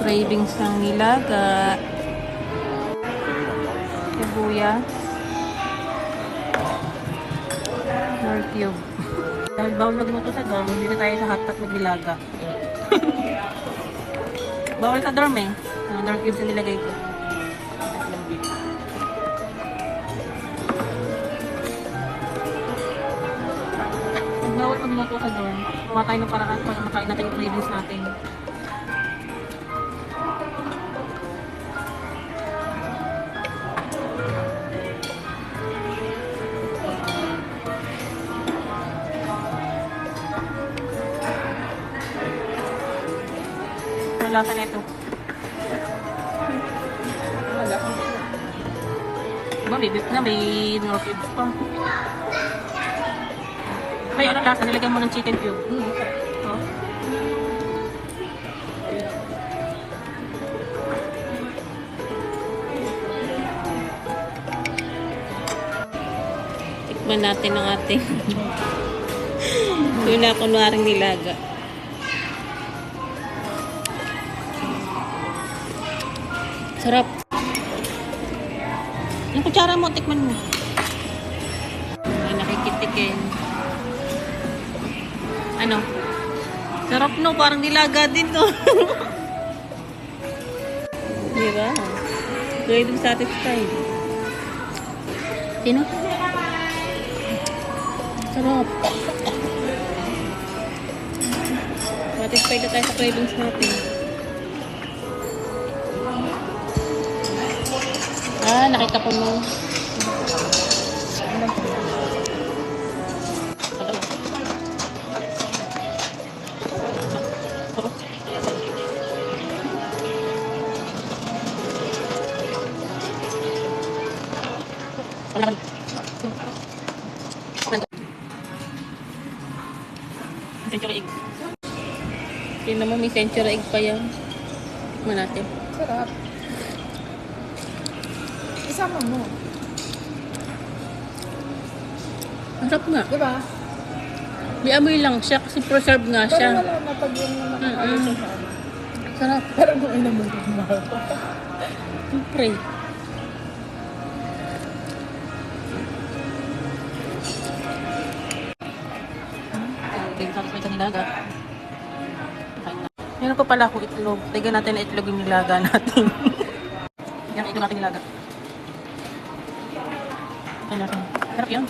cravings ng nilaga. Kabuya. Nor cube. Dahil bawal magluto sa dorm, hindi na tayo sa hotpot magnilaga. Bawal sa dorm eh. Nor cubes na nilagay ko. Bawal magluto sa dorm. Kuha tayo ng paraan para makain natin yung cravings natin. Ang lasa nito. Diba, may beef na, may nor cubes pa. May ano lasa, nilagyan mo ng chicken cube. Oh. Tikman natin ang ating tuna kunwaring nilaga. Sarap. Yung kutsara mo, tikman mo. Ay, nakikitikin. Ano? Sarap no, parang nilaga din to. Diba? Ready satisfied. Sino? Sarap. Satisfied na tayo sa cravings natin. Ah, nakita ko mo. Century egg. Tingnan mo, may century egg pa yan. Tikman natin. Sarap. Isama mo. Sarap nga. Diba? May amoy lang siya kasi preserve nga siya. Pero wala na pag yung nakakalit sa sana. Sarap. Pero kung inamay ko mahal. Siyempre. Okay, tapos may nilaga. Meron pa pala ako itlog. Tignan natin na itlog yung nilaga natin. Yan, itlog natin nilaga. Ayan natin. Sarap yun.